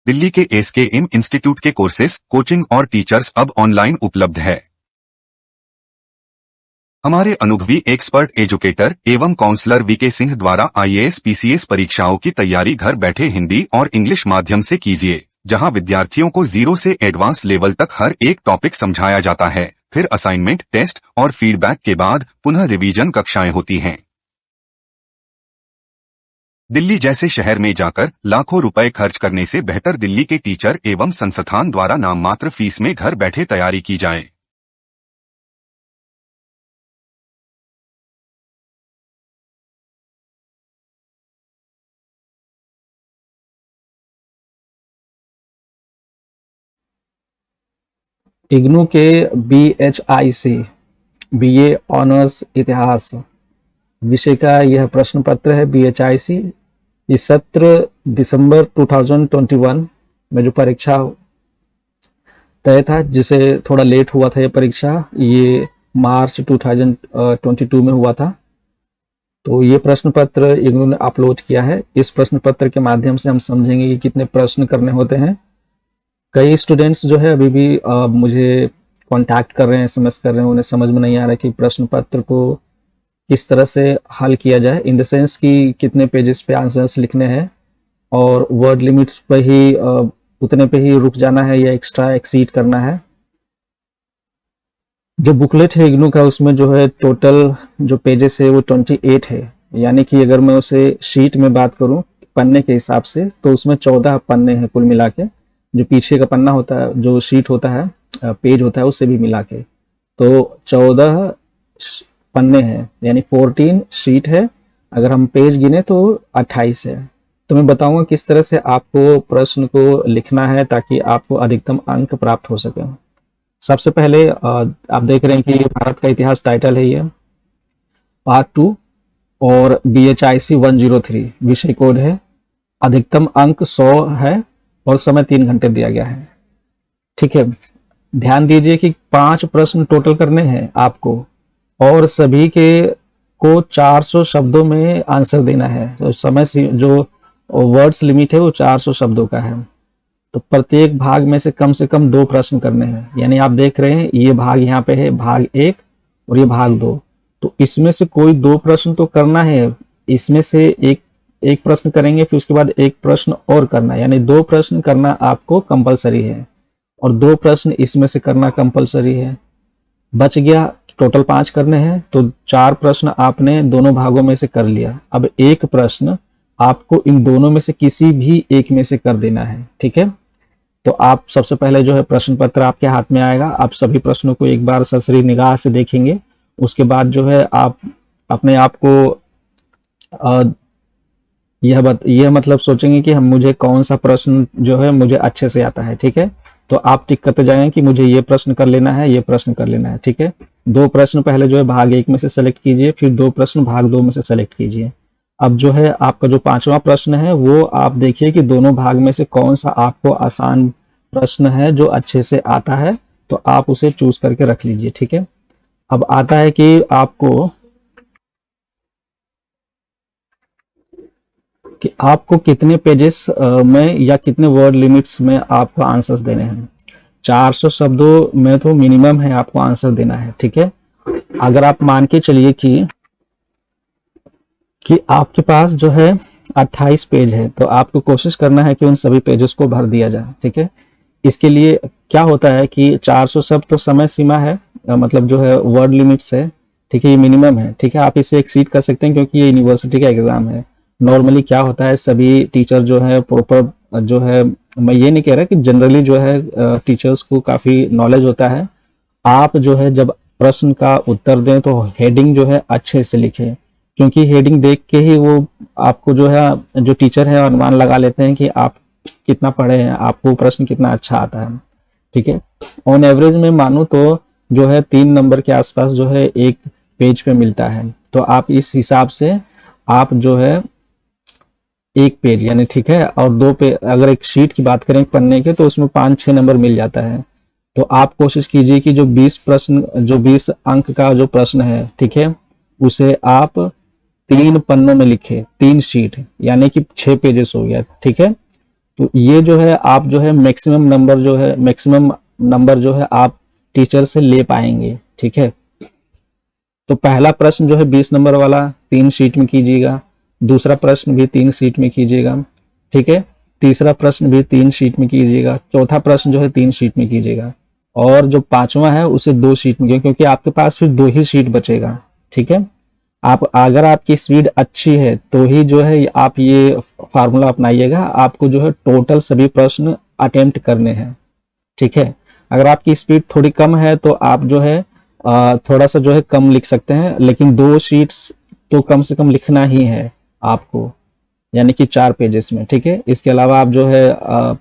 दिल्ली के SKM institute के courses, coaching और टीचर्स अब ऑनलाइन उपलब्ध है। हमारे अनुभवी एक्सपर्ट एजुकेटर एवं काउंसलर वीके सिंह द्वारा आईएएस पीसीएस परीक्षाओं की तैयारी घर बैठे हिंदी और इंग्लिश माध्यम से कीजिए, जहां विद्यार्थियों को 0 से एडवांस लेवल तक हर एक टॉपिक समझाया जाता है। फिर असाइनमेंट, टेस्ट और फीडबैक के बाद पुनः रिवीजन कक्षाएं होती हैं। दिल्ली जैसे शहर में जाकर लाखों रुपए खर्च करने से बेहतर दिल्ली के टीचर एवं संस्थान द्वारा नाम मात्र फीस में घर बैठे तैयारी की जाए। इग्नू के BHIC BA ऑनर्स इतिहास विषय का यह प्रश्न पत्र है। BHIC ये सत्र दिसंबर 2021 में जो परीक्षा तय था, जिसे थोड़ा लेट हुआ था, ये परीक्षा ये मार्च 2022 में हुआ था। तो ये प्रश्न पत्र इग्नू ने अपलोड किया है। इस प्रश्न पत्र के माध्यम से हम समझेंगे कि कितने प्रश्न करने होते हैं। कई स्टूडेंट्स जो है अभी भी मुझे कांटेक्ट कर रहे हैं, SMS कर रहे हैं, उन्हें समझ में नहीं आ रहा कि प्रश्न पत्र को किस तरह से हल किया जाए, इन द सेंस कि कितने पेजेस पे आंसर्स लिखने हैं और वर्ड लिमिट्स पे ही उतने पे ही रुक जाना है या एक्स्ट्रा एक्सीड करना है। जो बुकलेट है इग्नू का, उसमें जो है टोटल जो पेजेस है वो 28 है। यानी कि अगर मैं उसे शीट में बात करूं पन्ने के हिसाब से, तो उसमें 14 पन्ने हैं कुल मिला के। जो पीछे का पन्ना होता है, जो शीट होता है, पेज होता है, उससे भी मिला के तो 14 पन्ने हैं, यानी 14 शीट है। अगर हम पेज गिने तो 28 है। तो मैं बताऊंगा किस तरह से आपको प्रश्न को लिखना है ताकि आपको अधिकतम अंक प्राप्त हो सके। सबसे पहले आप देख रहे हैं कि भारत का इतिहास टाइटल है, ये पार्ट 2 और BHIC 103 विषय कोड है। अधिकतम अंक 100 है और समय 3 घंटे दिया गया है। ठीक है, ध्यान दीजिए कि 5 प्रश्न टोटल करने हैं आपको और सभी के को 400 शब्दों में आंसर देना है। तो समय जो वर्ड्स लिमिट है वो 400 शब्दों का है। तो प्रत्येक भाग में से कम 2 प्रश्न करने हैं। यानी आप देख रहे हैं ये भाग यहाँ पे है भाग 1 और ये भाग 2। तो इसमें से कोई 2 प्रश्न तो करना है। इसमें से एक प्रश्न करेंगे, फिर उसके बाद एक प्रश्न और करना है, यानी 2 प्रश्न करना आपको कंपलसरी है और 2 प्रश्न इसमें से करना कंपलसरी है। बच गया टोटल 5 करने हैं, तो 4 प्रश्न आपने दोनों भागों में से कर लिया। अब एक प्रश्न आपको इन दोनों में से किसी भी एक में से कर देना है। ठीक है, तो आप सबसे पहले जो है प्रश्न पत्र आपके हाथ में आएगा। आप सभी प्रश्नों को एक बार ससरी निगाह से देखेंगे। उसके बाद जो है आप अपने आप को यह मतलब सोचेंगे कि मुझे कौन सा प्रश्न जो है मुझे अच्छे से आता है। ठीक है, तो आप टिक करते जाएंगे कि मुझे ये प्रश्न कर लेना है, ये प्रश्न कर लेना है। ठीक है, 2 प्रश्न पहले जो है भाग 1 में से सेलेक्ट कीजिए, फिर 2 प्रश्न भाग 2 में से सेलेक्ट कीजिए। अब जो है आपका जो 5वां प्रश्न है वो आप देखिए कि दोनों भाग में से कौन सा आपको आसान प्रश्न है जो अच्छे से आता है, तो आप उसे चूज करके रख लीजिए। ठीक है, अब आता है कि आपको कितने पेजेस में या कितने वर्ड लिमिट्स में आपको आंसर्स देने हैं। 400 शब्दों में तो मिनिमम है आपको आंसर देना है। ठीक है, अगर आप मान के चलिए कि आपके पास जो है 28 पेज है, तो आपको कोशिश करना है कि उन सभी पेजेस को भर दिया जाए। ठीक है, इसके लिए क्या होता है कि 400 शब्द तो समय सीमा है, मतलब जो है वर्ड लिमिट्स है। ठीक है, ये मिनिमम है। ठीक है, आप इसे एक्सीड कर सकते हैं क्योंकि ये यूनिवर्सिटी का एग्जाम है। नॉर्मली क्या होता है, सभी टीचर जो है प्रॉपर जो है, मैं ये नहीं कह रहा कि जनरली जो है टीचर्स को काफी नॉलेज होता है। आप जो है जब प्रश्न का उत्तर दें तो हेडिंग जो है अच्छे से लिखें, क्योंकि हेडिंग देख के ही वो आपको जो है जो टीचर है अनुमान लगा लेते हैं कि आप कितना पढ़े हैं, आपको प्रश्न कितना अच्छा आता है। ठीक है, ऑन एवरेज में मानूं तो जो है 3 नंबर के आसपास जो है एक पेज पे मिलता है। तो आप इस हिसाब से आप जो है एक पेज यानी, ठीक है, और 2 पे अगर एक शीट की बात करें पन्ने के, तो उसमें 5-6 नंबर मिल जाता है। तो आप कोशिश कीजिए कि जो 20 अंक का जो प्रश्न है, ठीक है, उसे आप 3 पन्नों में लिखे, 3 शीट, यानी कि 6 पेजेस हो गया। ठीक है, तो ये जो है आप जो है मैक्सिमम नंबर जो है आप टीचर से ले पाएंगे, ठीक है। तो पहला प्रश्न जो है 20 नंबर वाला 3 शीट में कीजिएगा, दूसरा प्रश्न भी 3 शीट में कीजिएगा, ठीक है। तीसरा प्रश्न भी 3 शीट में कीजिएगा, चौथा प्रश्न जो है 3 शीट में कीजिएगा, और जो पांचवा है उसे 2 शीट में कीजिएगा, क्योंकि आपके पास फिर 2 ही शीट बचेगा, ठीक है। आप अगर आपकी स्पीड अच्छी है तो ही जो है आप ये फार्मूला अपनाइएगा, आपको जो है टोटल सभी प्रश्न अटेम्प्ट करने हैं, ठीक है। अगर आपकी स्पीड थोड़ी कम है तो आप जो है थोड़ा सा जो है कम लिख सकते हैं, लेकिन 2 शीट्स तो कम से कम लिखना ही है आपको, यानी कि 4 पेजेस में, ठीक है। इसके अलावा आप जो है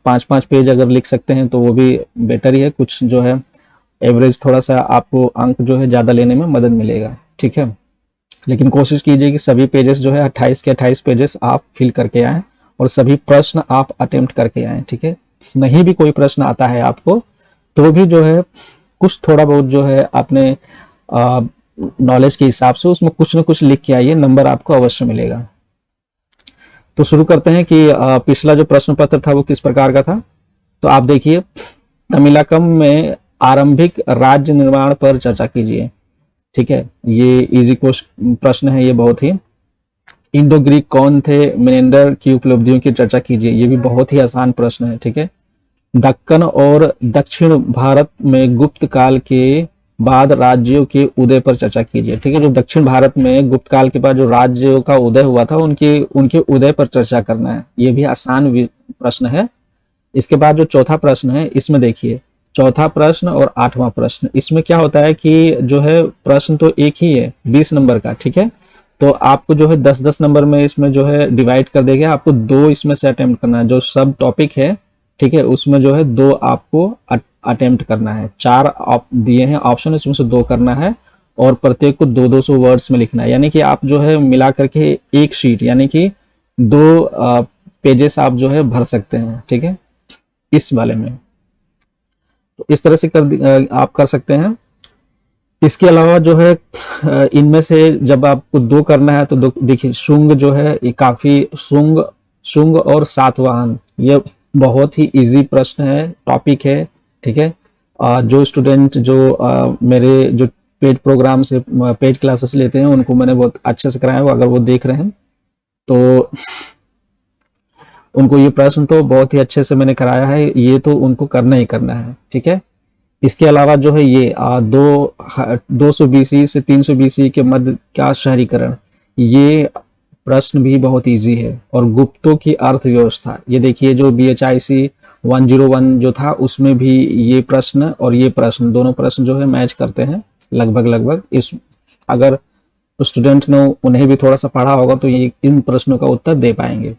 5-5 पेज अगर लिख सकते हैं तो वो भी बेटर ही है, कुछ जो है एवरेज थोड़ा सा आपको अंक जो है ज़्यादा लेने में मदद मिलेगा, ठीक है। लेकिन कोशिश कीजिए कि सभी पेजेस जो है 28 के 28 पेजेस आप फिल करके आएँ और सभी प्रश्न आप अटेम्प्ट करके आएँ, ठीक है। नहीं भी कोई प्रश्न आता है आपको तो भी जो है कुछ थोड़ा बहुत जो है अपने नॉलेज के हिसाब से उसमें कुछ न कुछ लिख के आइए, नंबर आपको अवश्य मिलेगा। तो शुरू करते हैं कि पिछला जो प्रश्न पत्र था वो किस प्रकार का था। तो आप देखिए, तमिलकम में आरंभिक राज्य निर्माण पर चर्चा कीजिए, ठीक है। ये इजी प्रश्न है ये बहुत ही। इंडो ग्रीक कौन थे, मेनेंडर की उपलब्धियों की चर्चा कीजिए, ये भी बहुत ही आसान प्रश्न है, ठीक है। दक्कन और दक्षिण भारत में गुप्त काल के बाद राज्यों के उदय पर चर्चा कीजिए, ठीक है। जो दक्षिण भारत में गुप्त काल के बाद जो राज्यों का उदय हुआ था उनके उनके उदय पर चर्चा करना है, ये भी आसान प्रश्न है। इसके बाद जो चौथा प्रश्न है इसमें देखिए, चौथा प्रश्न और 8वां प्रश्न, इसमें क्या होता है कि जो है प्रश्न तो एक ही है 20 नंबर का, ठीक है। तो आपको जो है 10-10 नंबर में इसमें जो है डिवाइड कर देगा, आपको 2 इसमें से अटेम्प्ट करना है, जो सब टॉपिक है, ठीक है, उसमें जो है 2 आपको अटेम्प्ट करना है। 4 दिए हैं ऑप्शन, इसमें से 2 करना है और प्रत्येक को 200-200 वर्ड्स में लिखना है, यानी कि आप जो है मिला करके एक शीट यानी कि 2 पेजेस आप जो है भर सकते हैं, ठीक है, इस वाले में। तो इस तरह से आप कर सकते हैं। इसके अलावा जो है इनमें से जब आपको 2 करना है तो देखिए, शुंग जो है ये काफी शुंग और सातवाहन, ये बहुत ही इजी प्रश्न है, टॉपिक है, ठीक है। जो स्टूडेंट जो मेरे जो पेड प्रोग्राम से पेड क्लासेस लेते हैं उनको मैंने बहुत अच्छे से कराया, वो अगर वो देख रहे हैं तो उनको ये प्रश्न तो बहुत ही अच्छे से मैंने कराया है, ये तो उनको करना ही करना है, ठीक है। इसके अलावा जो है ये 200 BC से 300 BC के मध्य का शहरीकरण, ये प्रश्न भी बहुत इजी है। और गुप्तों की अर्थव्यवस्था, ये देखिए जो BHIC 101 जो था उसमें भी ये प्रश्न और ये प्रश्न, दोनों प्रश्न जो है मैच करते हैं लगभग। इस अगर स्टूडेंट ने उन्हें भी थोड़ा सा पढ़ा होगा तो ये इन प्रश्नों का उत्तर दे पाएंगे।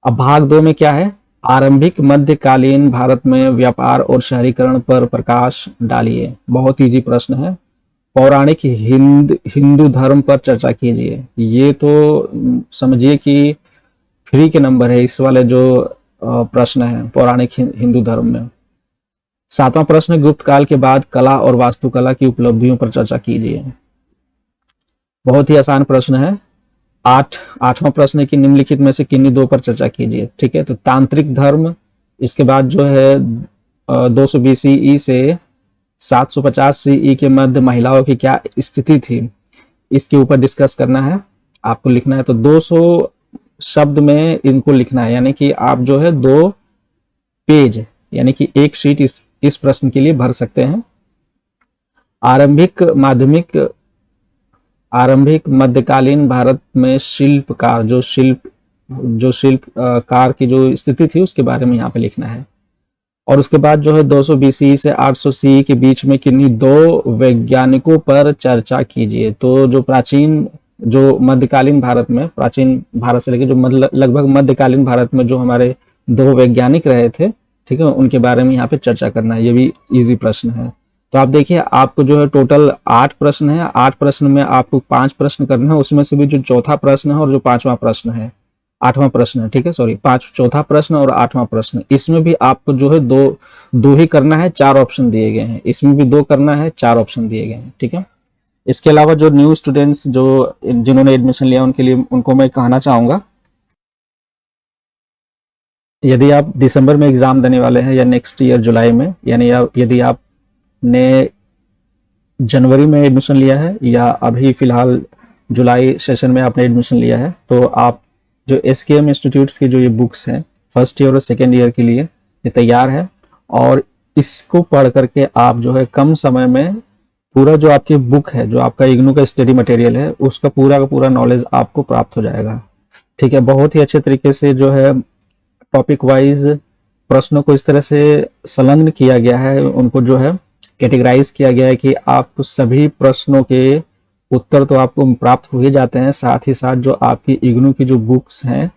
अब भाग 2 में क्या है, आरंभिक मध्यकालीन भारत में व्यापार और शहरीकरण पर प्रकाश डालिए, बहुत इजी प्रश्न है। पौराणिक हिंदू धर्म पर चर्चा कीजिए, ये तो समझिए कि फ्री के नंबर है इस वाले जो प्रश्न है पौराणिक हिंदू धर्म में। 7वां प्रश्न, गुप्त काल के बाद कला और वास्तुकला की उपलब्धियों पर चर्चा कीजिए, बहुत ही आसान प्रश्न है। 8वां प्रश्न है कि निम्नलिखित में से किन्हीं 2 पर चर्चा कीजिए, ठीक है। तो तांत्रिक धर्म, इसके बाद जो है 200 BCE से 750 CE के मध्य महिलाओं की क्या स्थिति थी, इसके ऊपर डिस्कस करना है, आपको लिखना है। तो 200 शब्द में इनको लिखना है, यानी कि आप जो है 2 पेज यानी कि एक शीट इस प्रश्न के लिए भर सकते हैं। आरंभिक मध्यकालीन भारत में शिल्पकार, जो शिल्पकार की जो स्थिति थी उसके बारे में यहाँ पे लिखना है। और उसके बाद जो है 200 BCE से 800 CE के बीच में किन्हीं 2 वैज्ञानिकों पर चर्चा कीजिए। तो जो प्राचीन जो मध्यकालीन भारत में, प्राचीन भारत से लेकर जो लगभग मध्यकालीन भारत में जो हमारे 2 वैज्ञानिक रहे थे, ठीक है, उनके बारे में यहाँ पे चर्चा करना है, ये भी इजी प्रश्न है। तो आप देखिए, आपको जो है टोटल 8 प्रश्न है, 8 प्रश्न में आपको 5 प्रश्न करना है, उसमें से भी जो चौथा प्रश्न है और जो 5वां प्रश्न है, 8वां प्रश्न है, ठीक है, सॉरी, चौथा प्रश्न और 8वां प्रश्न, इसमें भी आपको जो है दो ही करना है, 4 ऑप्शन दिए गए हैं, इसमें भी 2 करना है, 4 ऑप्शन दिए गए हैं, ठीक है। इसके अलावा जो न्यू स्टूडेंट्स जो जिन्होंने एडमिशन लिया उनके लिए, उनको मैं कहना चाहूंगा यदि आप दिसंबर में एग्जाम देने वाले हैं या नेक्स्ट ईयर जुलाई में, यानी यदि आपने जनवरी में एडमिशन लिया है या अभी फिलहाल जुलाई सेशन में आपने एडमिशन लिया है, तो आप जो एसकेएम इंस्टीट्यूट्स की जो ये बुक्स हैं फर्स्ट ईयर और सेकेंड ईयर के लिए ये तैयार है, और इसको पढ़ करके आप जो है कम समय में पूरा जो आपकी बुक है, जो आपका इग्नू का स्टडी मटेरियल है, उसका पूरा का पूरा नॉलेज आपको प्राप्त हो जाएगा। ठीक है, बहुत ही अच्छे तरीके से जो है टॉपिक वाइज प्रश्नों को इस तरह से संलग्न किया गया है, उनको जो है कैटेगराइज किया गया है कि आप सभी प्रश्नों के उत्तर तो आपको प्राप्त हो ही जाते हैं, साथ ही साथ जो आपकी इग्नू की जो बुक्स हैं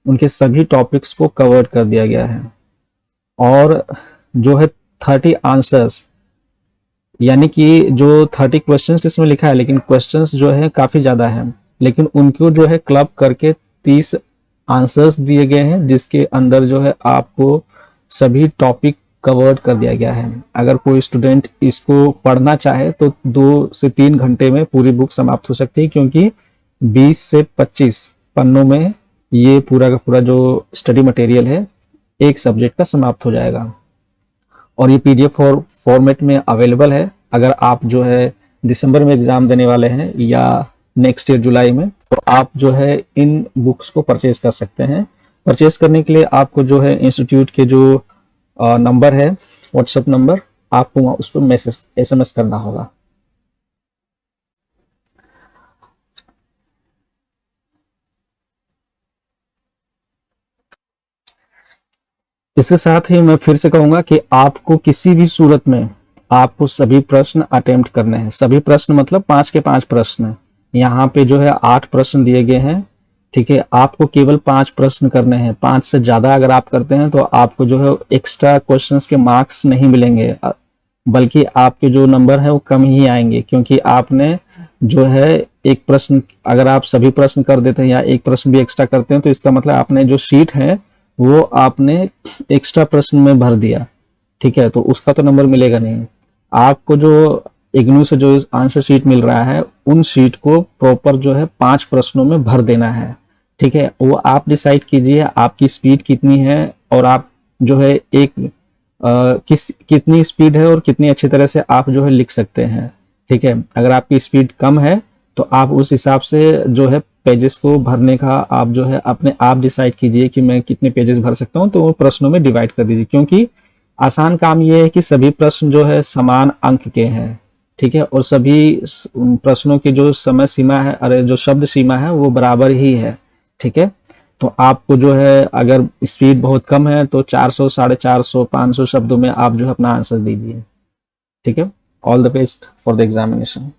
उनके सभी टॉपिक्स को कवर कर दिया गया है। और जो है 30 आंसर्स, यानी कि जो 30 क्वेश्चंस इसमें लिखा है, लेकिन क्वेश्चंस जो है काफी ज्यादा है, लेकिन उनको जो है क्लब करके 30 आंसर्स दिए गए हैं, जिसके अंदर जो है आपको सभी टॉपिक कवर्ड कर दिया गया है। अगर कोई स्टूडेंट इसको पढ़ना चाहे तो 2 से 3 घंटे में पूरी बुक समाप्त हो सकती है, क्योंकि 20 से 25 पन्नों में ये पूरा का पूरा जो स्टडी मटेरियल है एक सब्जेक्ट का समाप्त हो जाएगा। और ये पीडीएफ फॉर्मेट में अवेलेबल है। अगर आप जो है दिसंबर में एग्जाम देने वाले हैं या नेक्स्ट ईयर जुलाई में, तो आप जो है इन बुक्स को परचेज कर सकते हैं। परचेज करने के लिए आपको जो है इंस्टीट्यूट के जो नंबर है, व्हाट्सएप नंबर, आपको वहां उस पर मैसेज एसएमएस करना होगा। इसके साथ ही मैं फिर से कहूंगा कि आपको किसी भी सूरत में आपको सभी प्रश्न अटेम्प्ट करने हैं। सभी प्रश्न मतलब 5 के 5 प्रश्न। यहाँ पे जो है 8 प्रश्न दिए गए हैं। ठीक है, आपको केवल 5 प्रश्न करने हैं। 5 से ज्यादा अगर आप करते हैं तो आपको जो है एक्स्ट्रा क्वेश्चंस के मार्क्स नहीं मिलेंगे, बल्कि आपके जो नंबर है वो कम ही आएंगे, क्योंकि आपने जो है एक प्रश्न, अगर आप सभी प्रश्न कर देते हैं या एक प्रश्न भी एक्स्ट्रा करते हैं, तो इसका मतलब आपने जो शीट है वो आपने एक्स्ट्रा प्रश्न में भर दिया। ठीक है, तो उसका तो नंबर मिलेगा नहीं। आपको जो इग्नू से जो आंसर शीट मिल रहा है, उन शीट को प्रॉपर जो है 5 प्रश्नों में भर देना है। ठीक है, वो आप डिसाइड कीजिए आपकी स्पीड कितनी है, और आप जो है कितनी स्पीड है और कितनी अच्छी तरह से आप जो है लिख सकते हैं। ठीक है, अगर आपकी स्पीड कम है तो आप उस हिसाब से जो है पेजेस को भरने का आप जो है अपने आप डिसाइड कीजिए कि मैं कितने पेजेस भर सकता हूं, तो वो प्रश्नों में डिवाइड कर दीजिए, क्योंकि आसान काम ये है कि सभी प्रश्न जो है समान अंक के हैं। ठीक है, और सभी प्रश्नों की जो समय सीमा है, अरे जो शब्द सीमा है वो बराबर ही है। ठीक है, तो आपको जो है अगर स्पीड बहुत कम है तो 400, 450, 500 शब्दों में आप जो है अपना आंसर दीजिए। ठीक है, all the best for the examination.